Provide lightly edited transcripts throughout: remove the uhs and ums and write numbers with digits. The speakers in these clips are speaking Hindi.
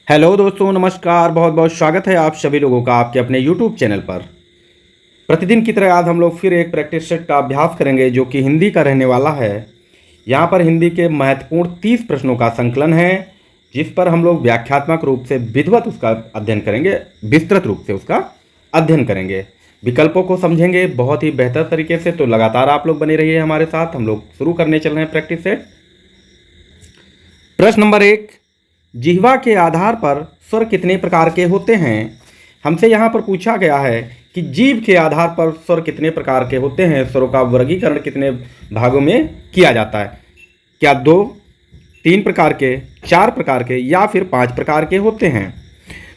हेलो दोस्तों, नमस्कार। बहुत बहुत स्वागत है आप सभी लोगों का आपके अपने यूट्यूब चैनल पर। प्रतिदिन की तरह आज हम लोग फिर एक प्रैक्टिस सेट का अभ्यास करेंगे जो कि हिंदी का रहने वाला है। यहाँ पर हिंदी के महत्वपूर्ण 30 प्रश्नों का संकलन है, जिस पर हम लोग व्याख्यात्मक रूप से विधिवत उसका अध्ययन करेंगे, विस्तृत रूप से उसका अध्ययन करेंगे, विकल्पों को समझेंगे बहुत ही बेहतर तरीके से। तो लगातार आप लोग बने रहिए हमारे साथ। हम लोग शुरू करने चल रहे हैं प्रैक्टिस सेट। प्रश्न नंबर 1, जिह्वा के आधार पर स्वर कितने प्रकार के होते हैं? हमसे यहाँ पर पूछा गया है कि जीभ के आधार पर स्वर कितने प्रकार के होते हैं, स्वरों का वर्गीकरण कितने भागों में किया जाता है? क्या 2, 3 प्रकार के, 4 प्रकार के या फिर 5 प्रकार के होते हैं?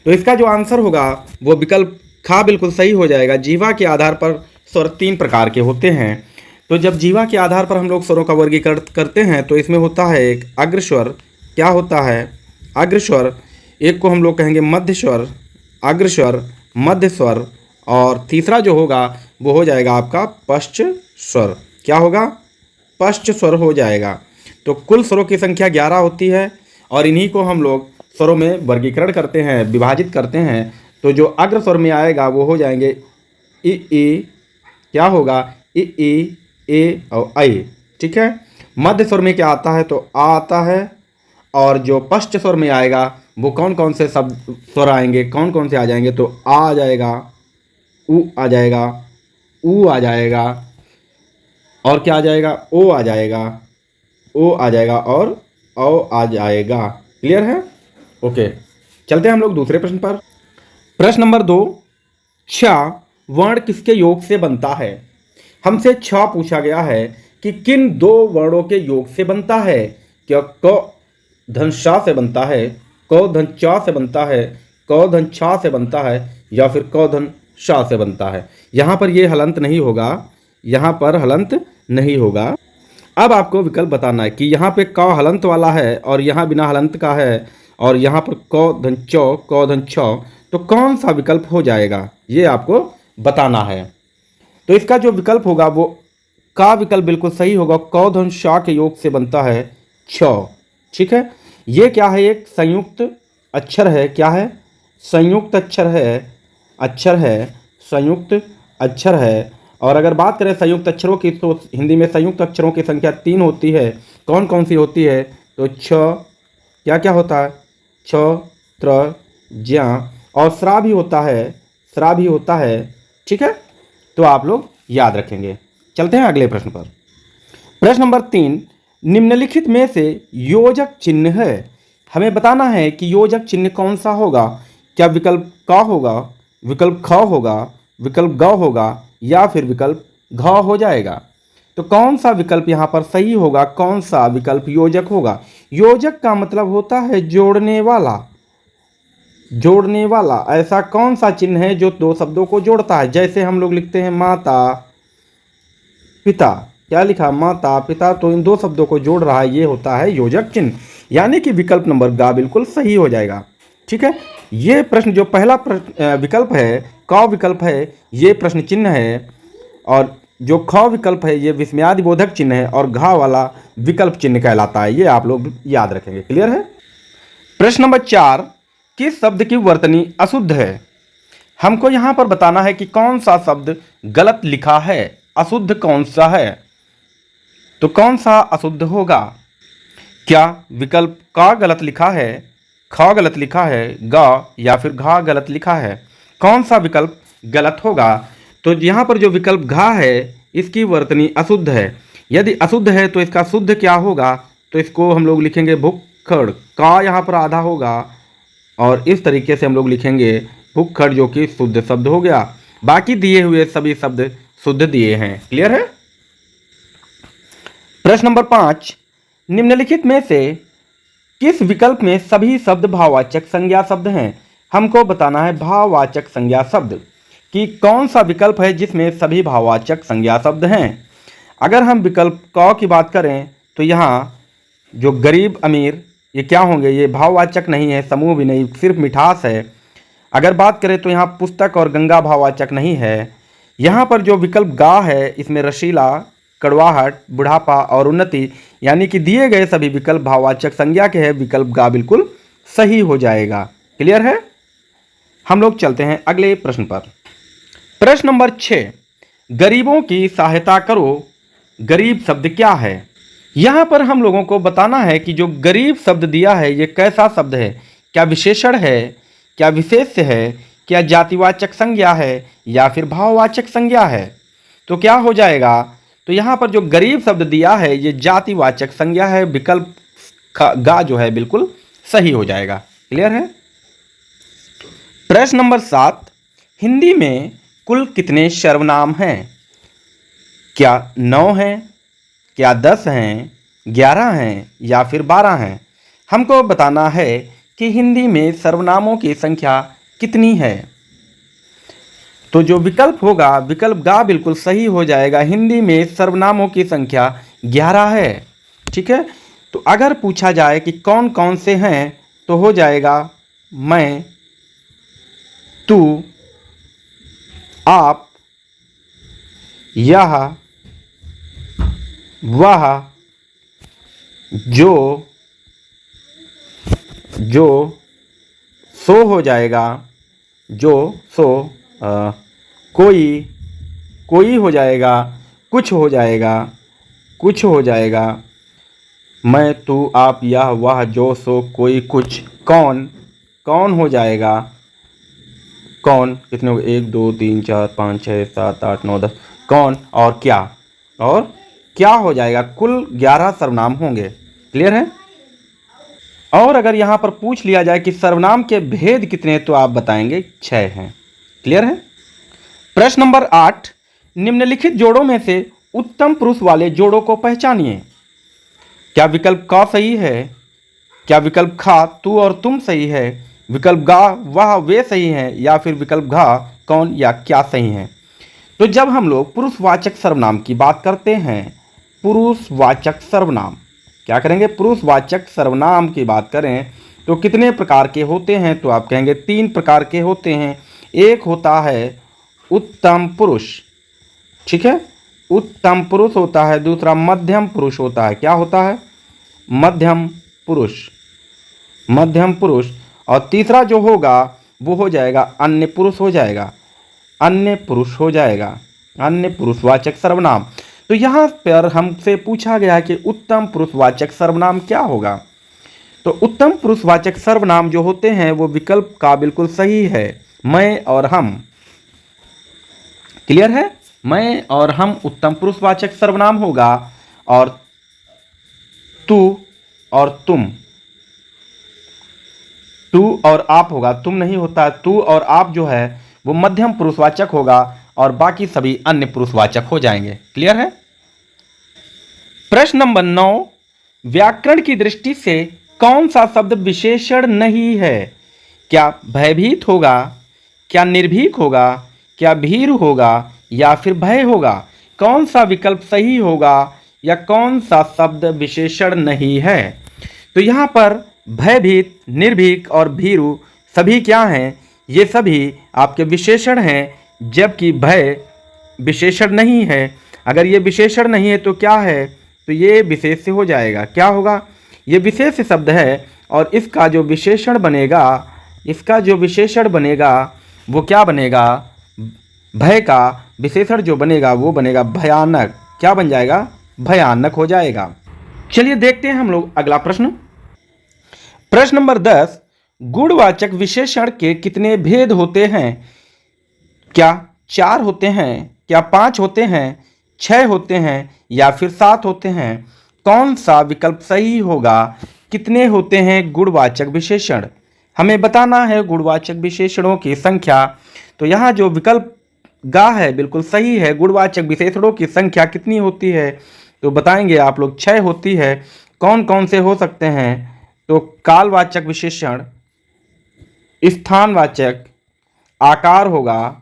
तो इसका जो आंसर होगा वो विकल्प खा बिल्कुल सही हो जाएगा। जीवा के आधार पर स्वर 3 प्रकार के होते हैं। तो जब जीवा के आधार पर हम लोग स्वरों का वर्गीकरण करते हैं तो इसमें होता है एक अग्रस्वर, क्या होता है अग्रस्वर, एक को हम लोग कहेंगे मध्य स्वर, अग्रस्वर, मध्य स्वर, और तीसरा जो होगा वो हो जाएगा आपका पश्च स्वर। क्या होगा? पश्च स्वर हो जाएगा। तो कुल स्वरों की संख्या 11 होती है और इन्हीं को हम लोग स्वरों में वर्गीकरण करते हैं, विभाजित करते हैं। तो जो अग्र स्वर में आएगा वो हो जाएंगे ई, क्या होगा? ई, ए और ऐ। ठीक है। मध्य स्वर में क्या आता है? तो आ आता है। और जो पश्च स्वर में आएगा वो कौन कौन से शब्द स्वर आएंगे, कौन कौन से आ जाएंगे? तो आ जाएगा, उ आ जाएगा, ऊ आ जाएगा, और क्या आ जाएगा? ओ आ जाएगा, ओ आ जाएगा और औ आ जाएगा। क्लियर है? ओके, चलते हैं हम लोग दूसरे प्रश्न पर। प्रश्न नंबर 2, छ वर्ण किसके योग से बनता है? हमसे छ पूछा गया है कि किन 2 वर्णों के योग से बनता है? क्या क धन शा से बनता है, क धन चा से बनता है, क धन छा से बनता है, या फिर क धन शा से बनता है? यहाँ पर ये हलंत नहीं होगा, यहाँ पर हलंत नहीं होगा। अब आपको विकल्प बताना है कि यहाँ पे क हलंत वाला है और यहाँ बिना हलंत का है, और यहाँ पर क धन चौ, क धन छ, तो कौन सा विकल्प हो जाएगा ये आपको बताना है। तो इसका जो विकल्प होगा वो का विकल्प बिल्कुल सही होगा। क धन शा के योग से बनता है छ। ठीक है। ये क्या है? एक संयुक्त अक्षर है। क्या है? संयुक्त अक्षर है, अक्षर है, संयुक्त अक्षर है। और अगर बात करें संयुक्त अक्षरों की तो हिंदी में संयुक्त अक्षरों की संख्या 3 होती है। कौन कौन सी होती है? तो छ, क्या क्या होता है? छ, त्र, ज्या, और स्रा भी होता है, स्रा भी होता है। ठीक है। तो आप लोग याद रखेंगे। चलते हैं अगले प्रश्न पर। प्रश्न नंबर 3, निम्नलिखित में से योजक चिन्ह है। हमें बताना है कि योजक चिन्ह कौन सा होगा। क्या विकल्प क होगा, विकल्प ख होगा, विकल्प ग होगा, या फिर विकल्प घ हो जाएगा? तो कौन सा विकल्प यहाँ पर सही होगा? कौन सा विकल्प योजक होगा? योजक का मतलब होता है जोड़ने वाला, जोड़ने वाला। ऐसा कौन सा चिन्ह है जो 2 शब्दों को जोड़ता है? जैसे हम लोग लिखते हैं माता पिता, क्या लिखा? माता पिता, तो इन 2 शब्दों को जोड़ रहा है, ये होता है योजक चिन्ह। यानी कि विकल्प नंबर ग बिल्कुल सही हो जाएगा। ठीक है। ये प्रश्न जो पहला विकल्प है, क विकल्प है, ये प्रश्न चिन्ह है, और जो ख विकल्प है ये विस्मयादि बोधक चिन्ह है, और घ वाला विकल्प चिन्ह कहलाता है। ये आप लोग याद रखेंगे। क्लियर है? प्रश्न नंबर 4, किस शब्द की वर्तनी अशुद्ध है? हमको यहाँ पर बताना है कि कौन सा शब्द गलत लिखा है, अशुद्ध कौन सा है। तो कौन सा अशुद्ध होगा? क्या विकल्प का गलत लिखा है, ख गलत लिखा है, ग या फिर घा गलत लिखा है? कौन सा विकल्प गलत होगा? तो यहाँ पर जो विकल्प घा है इसकी वर्तनी अशुद्ध है। यदि अशुद्ध है तो इसका शुद्ध क्या होगा? तो इसको हम लोग लिखेंगे भुक्खड़, का यहाँ पर आधा होगा, और इस तरीके से हम लोग लिखेंगे भुक्खड़, जो कि शुद्ध शब्द हो गया। बाकी दिए हुए सभी शब्द शुद्ध दिए हैं। क्लियर है? प्रश्न नंबर 5, निम्नलिखित में से किस विकल्प में सभी शब्द भाववाचक संज्ञा शब्द हैं? हमको बताना है भाववाचक संज्ञा शब्द कि कौन सा विकल्प है जिसमें सभी भाववाचक संज्ञा शब्द हैं। अगर हम विकल्प क की बात करें तो यहाँ जो गरीब अमीर, ये क्या होंगे? ये भाववाचक नहीं है, समूह भी नहीं, सिर्फ मिठास है। अगर बात करें तो यहाँ पुस्तक और गंगा भाववाचक नहीं है। यहाँ पर जो विकल्प गा है इसमें रसीला, कड़वाहट, बुढ़ापा और उन्नति, यानी कि दिए गए सभी विकल्प भाववाचक संज्ञा के हैं। विकल्प गा बिल्कुल सही हो जाएगा। क्लियर है? हम लोग चलते हैं अगले प्रश्न पर। प्रश्न नंबर 6, गरीबों की सहायता करो। गरीब शब्द क्या है? यहाँ पर हम लोगों को बताना है कि जो गरीब शब्द दिया है ये कैसा शब्द है। क्या विशेषण है, क्या विशेष्य है, क्या जातिवाचक संज्ञा है या फिर भाववाचक संज्ञा है। तो क्या हो जाएगा? तो यहाँ पर जो गरीब शब्द दिया है ये जातिवाचक संज्ञा है। विकल्प गा जो है बिल्कुल सही हो जाएगा। क्लियर है? प्रश्न नंबर 7, हिंदी में कुल कितने सर्वनाम हैं? क्या 9 हैं, क्या 10 हैं, 11 हैं या फिर 12 हैं? हमको बताना है कि हिंदी में सर्वनामों की संख्या कितनी है। तो जो विकल्प होगा, विकल्प गा बिल्कुल सही हो जाएगा। हिंदी में सर्वनामों की संख्या 11 है। ठीक है? तो अगर पूछा जाए कि कौन कौन से हैं तो हो जाएगा मैं, तू, आप, यह, वह, जो, सो हो जाएगा, सो, कोई हो जाएगा, कुछ हो जाएगा, मैं, तू, आप, यह, वह, जो, सो, कोई, कुछ, कौन हो जाएगा। कौन कितने हो गए? 1 2 3 4 5 6 7 8 9 10। कौन और क्या हो जाएगा। कुल 11 सर्वनाम होंगे। क्लियर है? और अगर यहाँ पर पूछ लिया जाए कि सर्वनाम के भेद कितने तो आप बताएंगे 6 हैं। क्लियर है? प्रश्न नंबर 8, निम्नलिखित जोड़ों में से उत्तम पुरुष वाले जोड़ों को पहचानिए। क्या विकल्प क सही है? क्या विकल्प ख तू और तुम सही है? विकल्प गा वह वे सही हैं या फिर विकल्प घा कौन या क्या सही है? तो जब हम लोग पुरुषवाचक सर्वनाम की बात करते हैं, पुरुषवाचक सर्वनाम क्या करेंगे? पुरुषवाचक सर्वनाम की बात करें तो कितने प्रकार के होते हैं? तो आप कहेंगे 3 प्रकार के होते हैं। एक होता है उत्तम पुरुष, ठीक है, उत्तम पुरुष होता है। दूसरा मध्यम पुरुष होता है। क्या होता है? मध्यम पुरुष। और तीसरा जो होगा वो हो जाएगा अन्य पुरुष हो जाएगा, अन्य पुरुषवाचक सर्वनाम। तो यहाँ पर हमसे पूछा गया कि उत्तम पुरुषवाचक सर्वनाम क्या होगा। तो उत्तम पुरुषवाचक सर्वनाम जो होते हैं वो विकल्प का बिल्कुल सही है, मैं और हम। क्लियर है? मैं और हम उत्तम पुरुषवाचक सर्वनाम होगा। और तू और तुम, तू और आप होगा, तुम नहीं होता। तू और आप जो है वो मध्यम पुरुषवाचक होगा और बाकी सभी अन्य पुरुषवाचक हो जाएंगे। क्लियर है? प्रश्न नंबर 9, व्याकरण की दृष्टि से कौन सा शब्द विशेषण नहीं है? क्या भयभीत होगा, क्या निर्भीक होगा, क्या भीरु होगा या फिर भय होगा? कौन सा विकल्प सही होगा या कौन सा शब्द विशेषण नहीं है? तो यहाँ पर भयभीत, निर्भीक और भीरु सभी क्या हैं? ये सभी आपके विशेषण हैं, जबकि भय विशेषण नहीं है। अगर ये विशेषण नहीं है तो क्या है? तो ये विशेष्य हो जाएगा। क्या होगा? ये विशेष्य शब्द है और इसका जो विशेषण बनेगा, वो क्या बनेगा? भय का विशेषण जो बनेगा वो बनेगा भयानक। क्या बन जाएगा? भयानक हो जाएगा। चलिए देखते हैं हम लोग अगला प्रश्न। प्रश्न नंबर 10, गुणवाचक विशेषण के कितने भेद होते हैं? क्या 4 होते हैं, क्या 5 होते हैं, 6 होते हैं या फिर 7 होते हैं? कौन सा विकल्प सही होगा? कितने होते हैं गुणवाचक विशेषण? हमें बताना है गुणवाचक विशेषणों की संख्या। तो यहाँ जो विकल्प गा है बिल्कुल सही है। गुणवाचक विशेषणों की संख्या कितनी होती है? तो बताएंगे आप लोग 6 होती है। कौन कौन से हो सकते हैं? तो कालवाचक विशेषण, स्थानवाचक, आकार होगा,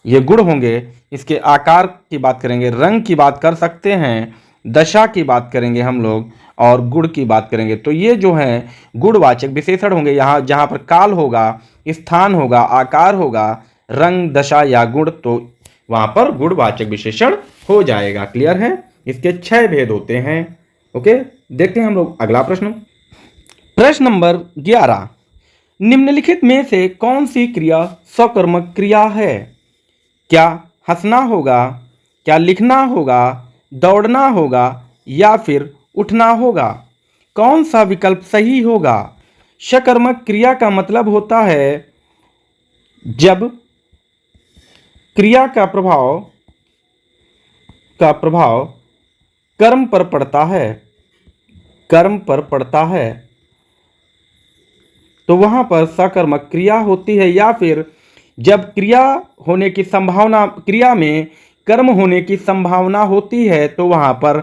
ये गुण होंगे। इसके आकार की बात करेंगे, रंग की बात कर सकते हैं, दशा की बात करेंगे हम लोग और गुण की बात करेंगे। तो ये जो है गुणवाचक विशेषण होंगे। यहाँ जहाँ पर काल होगा, स्थान होगा, आकार होगा, रंग, दशा या गुण, तो वहाँ पर गुणवाचक विशेषण हो जाएगा। क्लियर है? इसके 6 भेद होते हैं। ओके, देखते हैं हम लोग अगला प्रश्न। प्रश्न नंबर 11, निम्नलिखित में से कौन सी क्रिया सकर्मक क्रिया है? क्या हंसना होगा, क्या लिखना होगा, दौड़ना होगा या फिर उठना होगा? कौन सा विकल्प सही होगा? सकर्मक क्रिया का मतलब होता है जब क्रिया का प्रभाव कर्म पर पड़ता है, कर्म पर पड़ता है तो वहां पर सकर्मक क्रिया होती है, या फिर जब क्रिया में कर्म होने की संभावना होती है तो वहां पर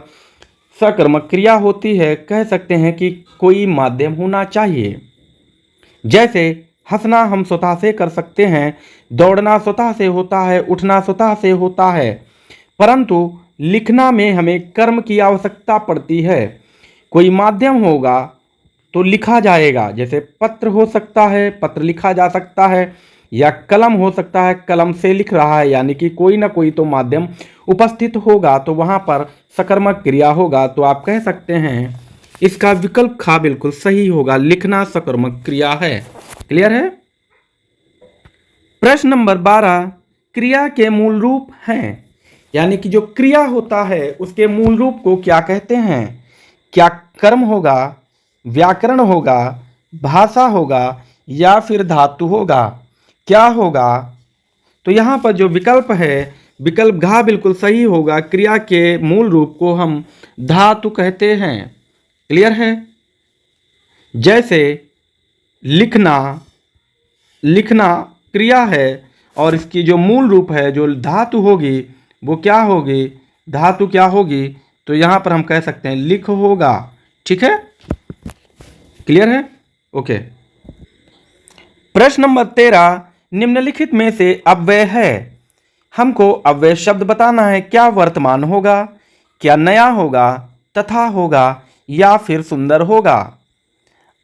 सकर्मक क्रिया होती है। कह सकते हैं कि कोई माध्यम होना चाहिए। जैसे हंसना हम स्वतः से कर सकते हैं, दौड़ना स्वतः से होता है, उठना स्वतः से होता है, परंतु लिखना में हमें कर्म की आवश्यकता पड़ती है। कोई माध्यम होगा तो लिखा जाएगा, जैसे पत्र हो सकता है, पत्र लिखा जा सकता है, या कलम हो सकता है, कलम से लिख रहा है, यानी कि कोई ना कोई तो माध्यम उपस्थित होगा तो वहां पर सकर्मक क्रिया होगा। तो आप कह सकते हैं इसका विकल्प खा बिल्कुल सही होगा, लिखना सकर्मक क्रिया है। क्लियर है? प्रश्न नंबर 12, क्रिया के मूल रूप हैं, यानी कि जो क्रिया होता है उसके मूल रूप को क्या कहते हैं? क्या कर्म होगा, व्याकरण होगा, भाषा होगा या फिर धातु होगा? क्या होगा? तो यहां पर जो विकल्प है, विकल्प घ बिल्कुल सही होगा। क्रिया के मूल रूप को हम धातु कहते हैं। क्लियर है? जैसे लिखना, लिखना क्रिया है और इसकी जो मूल रूप है, जो धातु होगी वो क्या होगी? धातु क्या होगी? तो यहां पर हम कह सकते हैं लिख होगा। ठीक है? क्लियर है? ओके। प्रश्न नंबर 13, निम्नलिखित में से अव्यय है। हमको अव्यय शब्द बताना है। क्या वर्तमान होगा, क्या नया होगा, तथा होगा या फिर सुंदर होगा?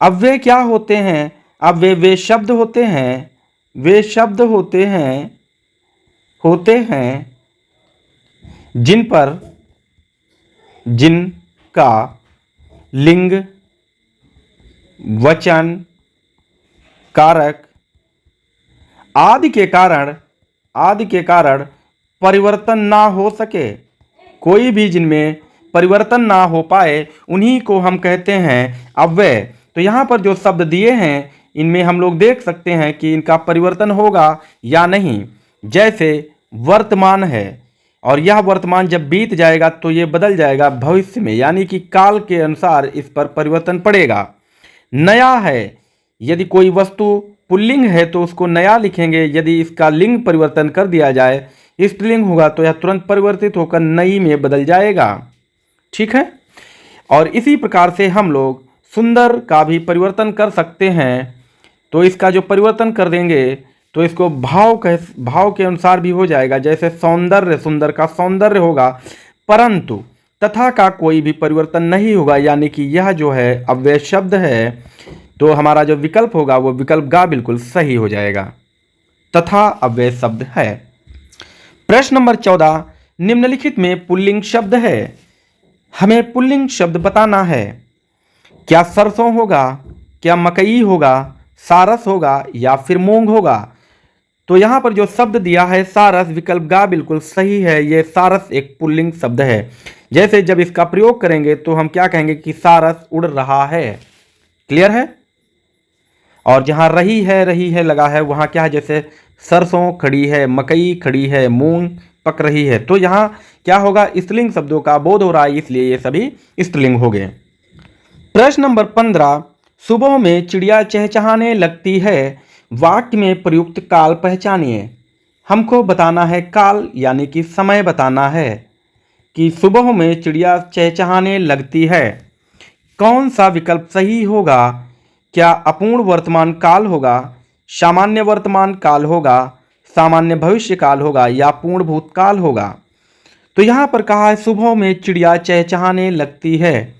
अव्यय क्या होते हैं? अव्यय वे शब्द होते हैं, वे शब्द होते हैं जिनका लिंग, वचन, कारक आदि के कारण परिवर्तन ना हो सके। कोई भी जिनमें परिवर्तन ना हो पाए उन्हीं को हम कहते हैं अव्यय। तो यहाँ पर जो शब्द दिए हैं इनमें हम लोग देख सकते हैं कि इनका परिवर्तन होगा या नहीं। जैसे वर्तमान है और यह वर्तमान जब बीत जाएगा तो ये बदल जाएगा भविष्य में, यानी कि काल के अनुसार इस पर परिवर्तन पड़ेगा। नया है, यदि कोई वस्तु पुल्लिंग है तो उसको नया लिखेंगे, यदि इसका लिंग परिवर्तन कर दिया जाए, स्त्रीलिंग होगा तो यह तुरंत परिवर्तित होकर नई में बदल जाएगा। ठीक है? और इसी प्रकार से हम लोग सुंदर का भी परिवर्तन कर सकते हैं। तो इसका जो परिवर्तन कर देंगे तो इसको भाव के अनुसार भी हो जाएगा। जैसे सौंदर्य, सुंदर का सौंदर्य होगा, परंतु तथा का कोई भी परिवर्तन नहीं होगा, यानी कि यह जो है अव्यय शब्द है। तो हमारा जो विकल्प होगा वो विकल्प गा बिल्कुल सही हो जाएगा। तथा अव्यय शब्द है। प्रश्न नंबर 14, निम्नलिखित में पुल्लिंग शब्द है। हमें पुल्लिंग शब्द बताना है। क्या सरसों होगा, क्या मकई होगा, सारस होगा या फिर मूंग होगा? तो यहाँ पर जो शब्द दिया है सारस, विकल्प गा बिल्कुल सही है। ये सारस एक पुल्लिंग शब्द है। जैसे जब इसका प्रयोग करेंगे तो हम क्या कहेंगे कि सारस उड़ रहा है। क्लियर है? और जहाँ रही है लगा है वहाँ क्या है? जैसे सरसों खड़ी है, मकई खड़ी है, मूंग पक रही है। तो यहाँ क्या होगा? स्त्रीलिंग शब्दों का बोध हो रहा है, इसलिए ये सभी स्त्रीलिंग हो गए। प्रश्न नंबर 15, सुबह में चिड़िया चहचहाने लगती है, वाक्य में प्रयुक्त काल पहचानिए। हमको बताना है काल, यानी कि समय बताना है कि सुबह में चिड़िया चहचहाने लगती है। कौन सा विकल्प सही होगा? क्या अपूर्ण वर्तमान काल होगा, सामान्य वर्तमान काल होगा, सामान्य भविष्य काल होगा या पूर्ण भूतकाल होगा? तो यहाँ पर कहा है सुबह में चिड़िया चहचहाने लगती है,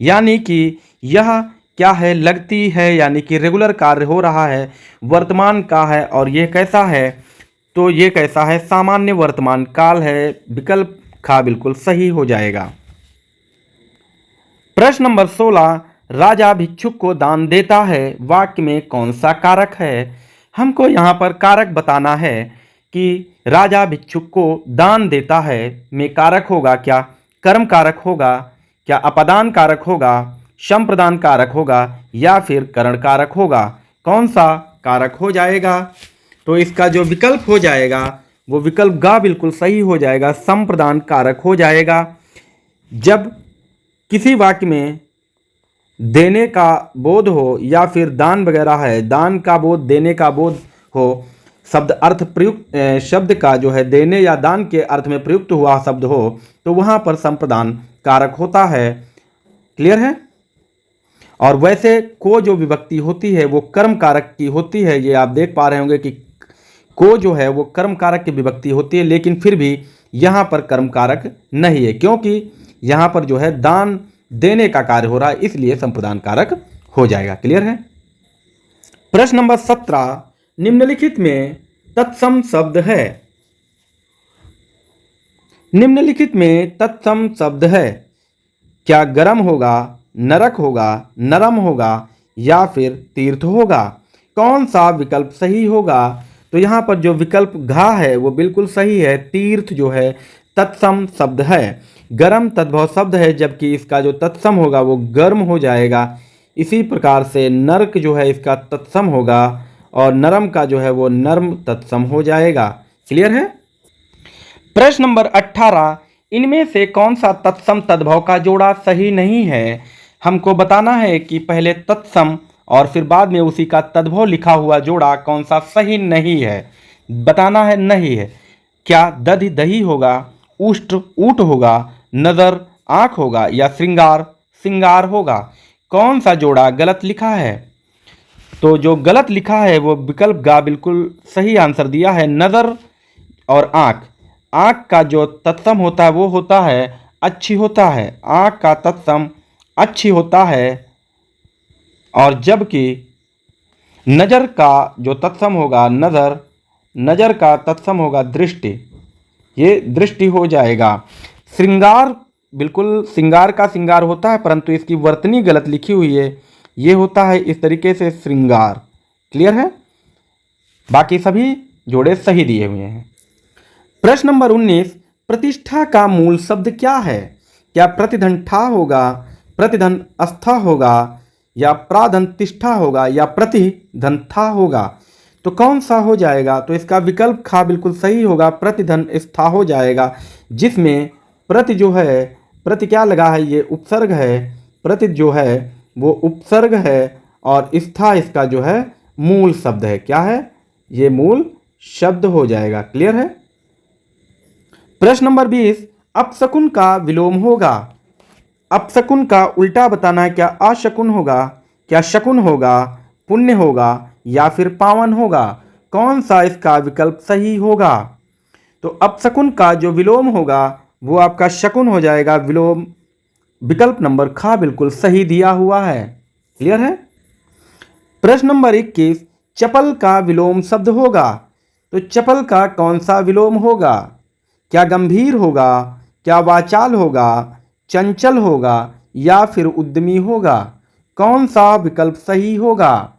यानी कि यह क्या है? लगती है, यानी कि रेगुलर कार्य हो रहा है, वर्तमान का है। और ये कैसा है? तो ये कैसा है? सामान्य वर्तमान काल है। विकल्प खा बिल्कुल सही हो जाएगा। प्रश्न नंबर 16, राजा भिक्षुक को दान देता है वाक्य में कौन सा कारक है? हमको यहाँ पर कारक बताना है कि राजा भिक्षुक को दान देता है में कारक होगा क्या? कर्म कारक होगा क्या? अपदान कारक होगा? संप्रदान कारक होगा या फिर करण कारक होगा? कौन सा कारक हो जाएगा? तो इसका जो विकल्प हो जाएगा वो विकल्प गा बिल्कुल सही हो जाएगा, संप्रदान कारक हो जाएगा। जब किसी वाक्य में देने का बोध हो या फिर दान वगैरह है, दान का बोध, देने का बोध हो, शब्द अर्थ प्रयुक्त, शब्द का जो है देने या दान के अर्थ में प्रयुक्त हुआ शब्द हो तो वहाँ पर संप्रदान कारक होता है। क्लियर है? और वैसे को जो विभक्ति होती है वो कर्म कारक की होती है। ये आप देख पा रहे होंगे कि को जो है वो कर्म कारक की विभक्ति होती है, लेकिन फिर भी यहाँ पर कर्म कारक नहीं है क्योंकि यहाँ पर जो है दान देने का कार्य हो रहा है, इसलिए संप्रदान कारक हो जाएगा। क्लियर है? प्रश्न नंबर 17, निम्नलिखित में तत्सम शब्द है। निम्नलिखित में तत्सम शब्द है। क्या गर्म होगा, नरक होगा, नरम होगा या फिर तीर्थ होगा? कौन सा विकल्प सही होगा? तो यहाँ पर जो विकल्प घा है वो बिल्कुल सही है। तीर्थ जो है तत्सम शब्द है। गर्म तद्भव शब्द है, जबकि इसका जो तत्सम होगा वो गर्म हो जाएगा। इसी प्रकार से नरक जो है इसका तत्सम होगा और नरम का जो है वो नर्म तत्सम हो जाएगा। क्लियर है? प्रश्न नंबर 18, इनमें से कौन सा तत्सम तद्भव का जोड़ा सही नहीं है? हमको बताना है कि पहले तत्सम और फिर बाद में उसी का तद्भव लिखा हुआ जोड़ा कौन सा सही नहीं है। बताना है नहीं है। क्या दधि दही होगा, उष्ट ऊट होगा, नज़र आँख होगा या श्रृंगार सिंगार होगा? कौन सा जोड़ा गलत लिखा है? तो जो गलत लिखा है वो विकल्प गा बिल्कुल सही आंसर दिया है, नज़र और आँख। आँख का जो तत्सम होता है वो होता है अच्छी होता है। आँख का तत्सम अच्छी होता है और जबकि नज़र का जो तत्सम होगा नज़र, नज़र का तत्सम होगा दृष्टि, ये दृष्टि हो जाएगा। श्रृंगार बिल्कुल श्रृंगार का श्रृंगार होता है, परंतु इसकी वर्तनी गलत लिखी हुई है, ये होता है इस तरीके से श्रृंगार। क्लियर है? बाकी सभी जोड़े सही दिए हुए हैं। प्रश्न नंबर 19, प्रतिष्ठा का मूल शब्द क्या है? क्या प्रतिधन ठा होगा, प्रतिधन अस्था होगा या प्राधन तिष्ठा होगा या प्रतिधन था होगा? तो कौन सा हो जाएगा? तो इसका विकल्प खा बिल्कुल सही होगा, प्रतिधन स्था हो जाएगा, जिसमें प्रति जो है, प्रति क्या लगा है, ये उपसर्ग है, प्रति जो है वो उपसर्ग है और स्था इसका जो है मूल शब्द है। क्या है? ये मूल शब्द हो जाएगा। क्लियर है? प्रश्न नंबर 20, अपशकुन का विलोम होगा। अपशकुन का उल्टा बताना है। क्या अशकुन होगा, क्या शकुन होगा, पुण्य होगा या फिर पावन होगा? कौन सा इसका विकल्प सही होगा? तो अपशकुन का जो विलोम होगा वो आपका शकुन हो जाएगा। विलोम विकल्प नंबर खा बिल्कुल सही दिया हुआ है। क्लियर है? प्रश्न नंबर 21, चपल का विलोम शब्द होगा। तो चपल का कौन सा विलोम होगा? क्या गंभीर होगा, क्या वाचाल होगा, चंचल होगा या फिर उद्यमी होगा? कौन सा विकल्प सही होगा?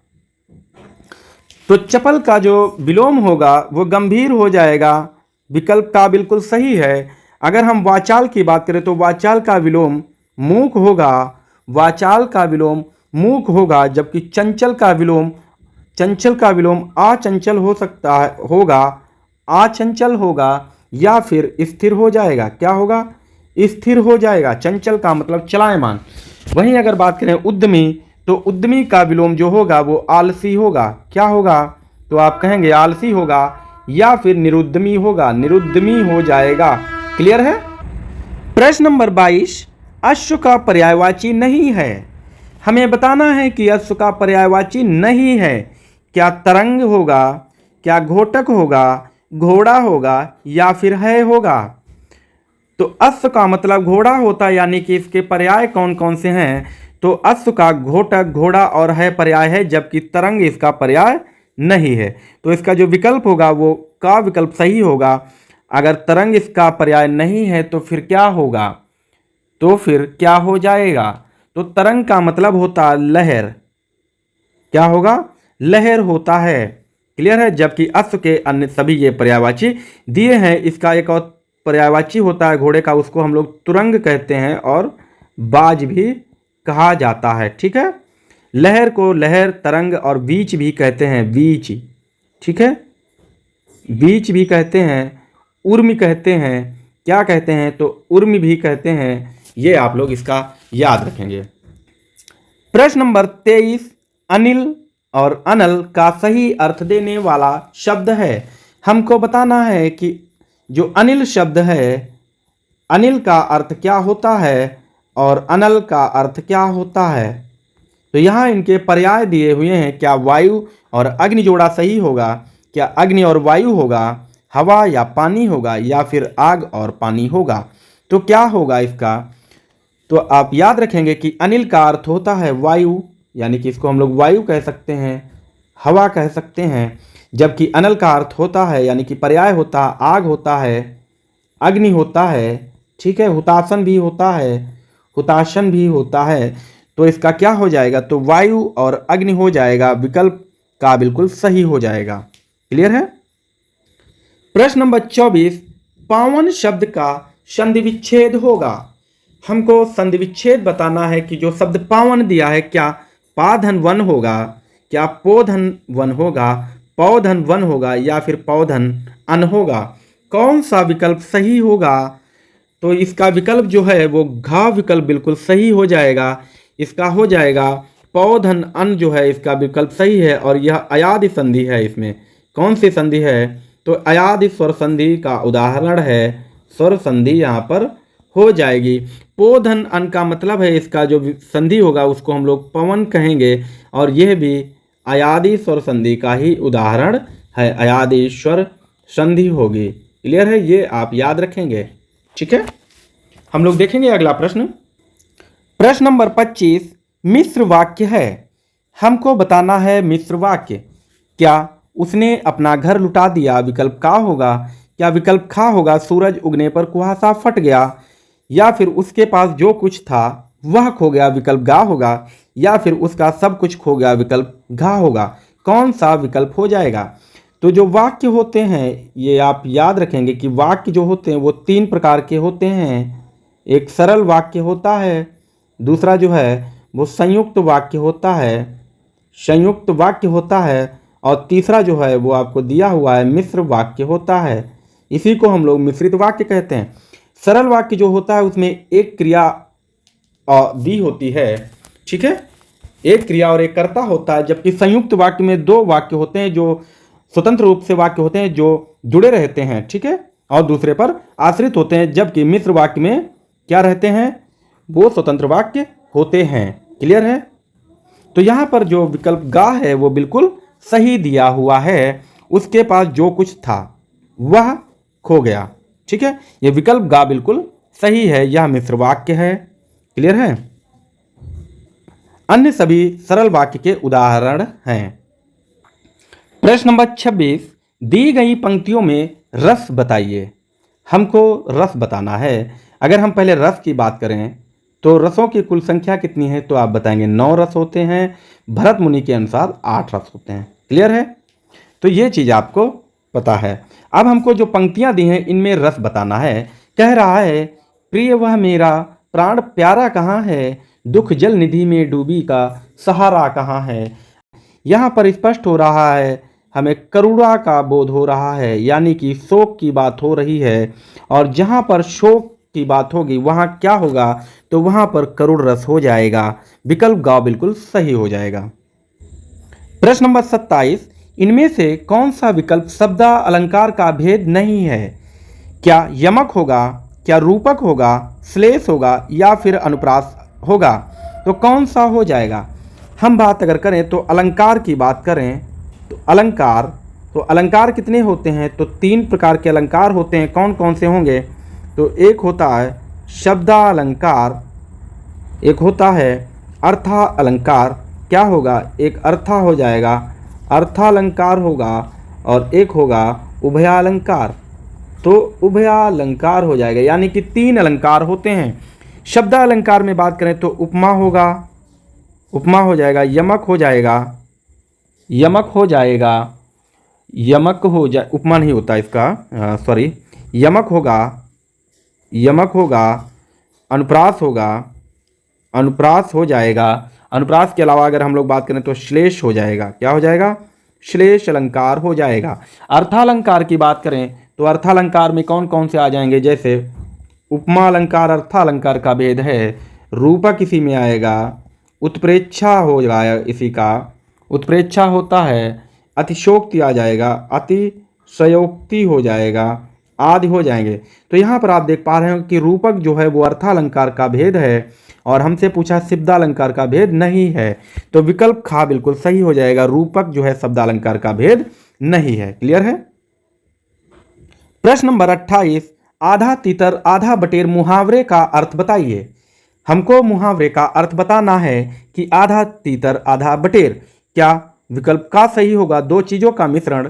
तो चपल का जो विलोम होगा वो गंभीर हो जाएगा। विकल्प का बिल्कुल सही है। अगर हम वाचाल की बात करें तो वाचाल का विलोम मूक होगा, वाचाल का विलोम मूक होगा, जबकि चंचल का विलोम अचंचल हो सकता है, होगा, अचंचल होगा या फिर स्थिर हो जाएगा। क्या होगा? स्थिर हो जाएगा। चंचल का मतलब चलायमान। वहीं अगर बात करें उद्यमी, तो उद्यमी का विलोम जो होगा वो आलसी होगा। क्या होगा? तो आप कहेंगे आलसी होगा या फिर निरुद्यमी होगा। निरुद्यमी हो जाएगा। क्लियर है? प्रश्न नंबर 22, अश्व का पर्यायवाची नहीं है। हमें बताना है कि अश्व का पर्यायवाची नहीं है। क्या तरंग होगा, क्या घोटक होगा, घोड़ा होगा या फिर है होगा? तो अश्व का मतलब घोड़ा होता है, यानी कि इसके पर्याय कौन कौन से हैं? तो अश्व का घोटक, घोड़ा और है पर्याय है, जबकि तरंग इसका पर्याय नहीं है। तो इसका जो विकल्प होगा वो का विकल्प सही होगा। अगर तरंग इसका पर्याय नहीं है तो फिर क्या होगा? तो फिर क्या हो जाएगा? तो तरंग का मतलब होता लहर, क्या होगा, लहर होता है। क्लियर है। जबकि अश्व के अन्य सभी ये पर्यायवाची दिए हैं। इसका एक और पर्यायवाची होता है घोड़े का, उसको हम लोग तुरंग कहते हैं और बाज भी कहा जाता है। ठीक है। लहर को लहर, तरंग और बीच भी कहते हैं, बीच। ठीक है, बीच भी कहते हैं, उर्मी कहते हैं, क्या कहते हैं, तो उर्मी भी कहते हैं। ये आप लोग इसका याद रखेंगे। प्रश्न नंबर 23, अनिल और अनल का सही अर्थ देने वाला शब्द है। हमको बताना है कि जो अनिल शब्द है, अनिल का अर्थ क्या होता है और अनल का अर्थ क्या होता है। तो यहाँ इनके पर्याय दिए हुए हैं। क्या वायु और अग्नि जोड़ा सही होगा, क्या अग्नि और वायु होगा, हवा या पानी होगा, या फिर आग और पानी होगा। तो क्या होगा इसका, तो आप याद रखेंगे कि अनिल का अर्थ होता है वायु, यानी कि इसको हम लोग वायु कह सकते हैं, हवा कह सकते हैं। जबकि अनल का अर्थ होता है, यानी कि पर्याय होता है, आग होता है, अग्नि होता है। ठीक है, हुतासन भी होता है, हुताशन भी होता है। तो इसका क्या हो जाएगा, तो वायु और अग्नि हो जाएगा, विकल्प का बिल्कुल सही हो जाएगा। क्लियर है। प्रश्न नंबर 24, पावन शब्द का संधि विच्छेद होगा। हमको संधि विच्छेद बताना है कि जो शब्द पावन दिया है, क्या पाधन वन होगा, क्या पोधन वन होगा, पौधन वन होगा, या फिर पौधन अन होगा। कौन सा विकल्प सही होगा, तो इसका विकल्प जो है वो घा विकल्प बिल्कुल सही हो जाएगा। इसका हो जाएगा पौधन अन, जो है इसका विकल्प सही है। और यह अयादि संधि है। इसमें कौन सी संधि है, तो अयादि स्वर संधि का उदाहरण है, स्वर संधि यहाँ पर हो जाएगी। पोधन अन का मतलब है, इसका जो संधि होगा उसको हम लोग पवन कहेंगे, और यह भी अयादि स्वर संधि का ही उदाहरण है, अयादि स्वर संधि होगी। क्लियर है, ये आप याद रखेंगे। ठीक है, हम लोग देखेंगे अगला प्रश्न। प्रश्न नंबर 25, मिश्र वाक्य है। हमको बताना है मिश्र वाक्य। क्या उसने अपना घर लुटा दिया, विकल्प का होगा, क्या विकल्प खा होगा, सूरज उगने पर कुहासा फट गया, या फिर उसके पास जो कुछ था वह खो गया, विकल्प गा होगा, या फिर उसका सब कुछ खो गया, विकल्प घा होगा। कौन सा विकल्प हो जाएगा। तो जो वाक्य होते हैं, ये आप याद रखेंगे कि वाक्य जो होते हैं वो 3 प्रकार के होते हैं। एक सरल वाक्य होता है, दूसरा जो है वो संयुक्त वाक्य होता है, संयुक्त वाक्य होता है, और तीसरा जो है वो आपको दिया हुआ है, मिश्र वाक्य होता है। इसी को हम लोग मिश्रित वाक्य कहते हैं। सरल वाक्य जो होता है उसमें एक क्रिया दी होती है। ठीक है, एक क्रिया और एक कर्ता होता है। जबकि संयुक्त वाक्य में 2 वाक्य होते हैं जो स्वतंत्र रूप से वाक्य होते हैं, जो जुड़े रहते हैं। ठीक है, और दूसरे पर आश्रित होते हैं। जबकि मिश्र वाक्य में क्या रहते हैं, वो स्वतंत्र वाक्य होते हैं। क्लियर है। तो यहाँ पर जो विकल्प गा है वो बिल्कुल सही दिया हुआ है। उसके पास जो कुछ था वह खो गया। ठीक है, ये विकल्प गा बिल्कुल सही है, यह मिश्र वाक्य है। क्लियर है। अन्य सभी सरल वाक्य के उदाहरण हैं। प्रश्न नंबर 26, दी गई पंक्तियों में रस बताइए। हमको रस बताना है। अगर हम पहले रस की बात करें तो रसों की कुल संख्या कितनी है, तो आप बताएंगे 9 रस होते हैं। भरत मुनि के अनुसार 8 रस होते हैं। क्लियर है, तो ये चीज़ आपको पता है। अब हमको जो पंक्तियां दी हैं इनमें रस बताना है। कह रहा है, प्रिय वह मेरा प्राण प्यारा कहाँ है, दुख जल निधि में डूबी का सहारा कहाँ है। यहाँ पर स्पष्ट हो रहा है, हमें करुणा का बोध हो रहा है, यानी कि शोक की बात हो रही है। और जहाँ पर शोक की बात होगी वहाँ क्या होगा, तो वहाँ पर करुण रस हो जाएगा। विकल्प ग बिल्कुल सही हो जाएगा। प्रश्न नंबर 27, इनमें से कौन सा विकल्प शब्द अलंकार का भेद नहीं है। क्या यमक होगा, क्या रूपक होगा, श्लेष होगा, या फिर अनुप्रास होगा। तो कौन सा हो जाएगा। हम बात अगर करें तो अलंकार की बात करें तो अलंकार कितने होते हैं, तो 3 प्रकार के अलंकार होते हैं। कौन कौन से होंगे, तो एक होता है शब्दालंकार, एक होता है अर्था अलंकार। क्या होगा, एक अर्था हो जाएगा, अर्थालंकार होगा, और एक होगा उभयालंकार। तो उभयालंकार हो जाएगा, यानी कि 3 अलंकार होते हैं। शब्दालंकार में बात करें तो उपमा होगा, उपमा हो जाएगा, यमक हो जाएगा, यमक हो जाएगा, यमक हो जाए, उपमा नहीं होता इसका, सॉरी, यमक होगा, यमक होगा, अनुप्रास होगा, अनुप्रास हो जाएगा। अनुप्रास के अलावा अगर हम लोग बात करें तो श्लेष हो जाएगा। क्या हो जाएगा? श्लेष अलंकार हो जाएगा। अर्थालंकार की बात करें तो अर्थालंकार में कौन कौन से आ जाएंगे? जैसे उपमा अलंकार अर्थालंकार का भेद है, रूपक इसी में आएगा, उत्प्रेक्षा हो जाएगा, इसी का उत्प्रेक्षा होता है, अतिशयोक्ति आ जाएगा, अतिशयोक्ति हो जाएगा, आदि हो जाएंगे। तो यहाँ पर आप देख पा रहे हो कि रूपक जो है वो अर्थालंकार का भेद है और हमसे पूछा शब्दालंकार का भेद नहीं है, तो विकल्प खा बिल्कुल सही हो जाएगा। रूपक जो है शब्दालंकार का भेद नहीं है। क्लियर है? प्रश्न नंबर 28, आधा तीतर आधा बटेर मुहावरे का अर्थ बताइए। हमको मुहावरे का अर्थ बताना है कि आधा तीतर आधा बटेर। क्या विकल्प का सही होगा? दो चीजों का मिश्रण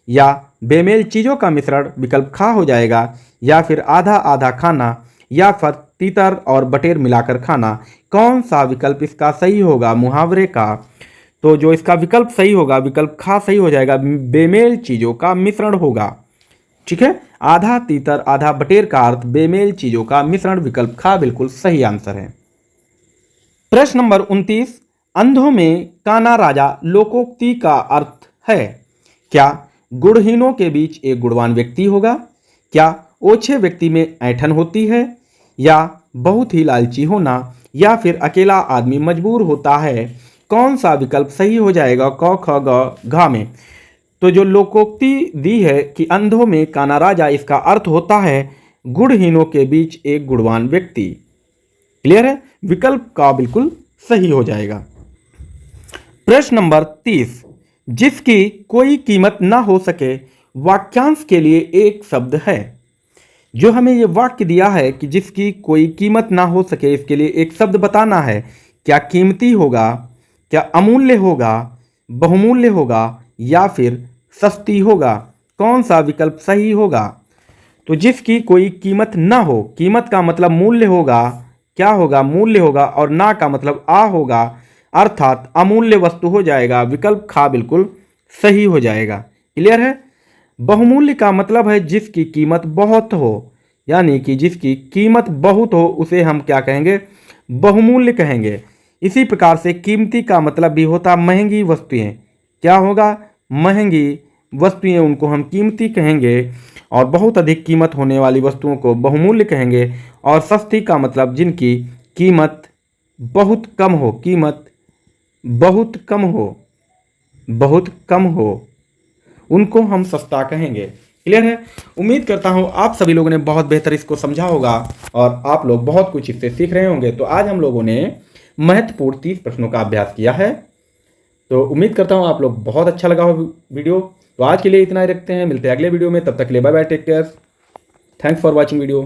या बेमेल चीजों का मिश्रण, विकल्प खा हो जाएगा, या फिर आधा आधा खाना, या फिर तीतर और बटेर मिलाकर खाना। कौन सा विकल्प इसका सही होगा मुहावरे का? तो जो इसका विकल्प सही होगा, विकल्प खा सही हो जाएगा, बेमेल चीजों का मिश्रण होगा। ठीक है, आधा तीतर आधा बटेर का अर्थ बेमेल चीजों का मिश्रण, विकल्प खा बिल्कुल सही आंसर है। प्रश्न नंबर 29, अंधों में काना राजा लोकोक्ति का अर्थ है। क्या गुणहीनों के बीच एक गुणवान व्यक्ति होगा? क्या ओछे व्यक्ति में ऐंठन होती है, या बहुत ही लालची होना, या फिर अकेला आदमी मजबूर होता है? कौन सा विकल्प सही हो जाएगा क ख ग घ में? तो जो लोकोक्ति दी है कि अंधों में काना राजा, इसका अर्थ होता है गुणहीनों के बीच एक गुणवान व्यक्ति। क्लियर है? विकल्प का बिल्कुल सही हो जाएगा। प्रश्न नंबर 30, जिसकी कोई कीमत ना हो सके, वाक्यांश के लिए एक शब्द है। जो हमें ये वाक्य दिया है कि जिसकी कोई कीमत ना हो सके, इसके लिए एक शब्द बताना है। क्या कीमती होगा, क्या अमूल्य होगा, बहुमूल्य होगा, या फिर सस्ती होगा? कौन सा विकल्प सही होगा? तो जिसकी कोई कीमत ना हो, कीमत का मतलब मूल्य होगा, क्या होगा? मूल्य होगा, और ना का मतलब आ होगा, अर्थात अमूल्य वस्तु हो जाएगा। विकल्प खा बिल्कुल सही हो जाएगा। क्लियर है? बहुमूल्य का मतलब है जिसकी कीमत बहुत हो, यानी कि जिसकी कीमत बहुत हो उसे हम क्या कहेंगे? बहुमूल्य कहेंगे। इसी प्रकार से कीमती का मतलब भी होता महंगी वस्तुएं। क्या होगा? महंगी वस्तुएं, उनको हम कीमती कहेंगे, और बहुत अधिक कीमत होने वाली वस्तुओं को बहुमूल्य कहेंगे। और सस्ती का मतलब जिनकी कीमत बहुत कम हो, कीमत बहुत कम हो, बहुत कम हो, उनको हम सस्ता कहेंगे। क्लियर है? उम्मीद करता हूं आप सभी लोगों ने बहुत बेहतर इसको समझा होगा और आप लोग बहुत कुछ इससे सीख रहे होंगे। तो आज हम लोगों ने महत्वपूर्ण 30 प्रश्नों का अभ्यास किया है। तो उम्मीद करता हूं आप लोग बहुत अच्छा लगा हो वीडियो। तो आज के लिए इतना ही रखते हैं, मिलते हैं अगले वीडियो में। तब तक के लिए bye bye, take care, thanks for watching video.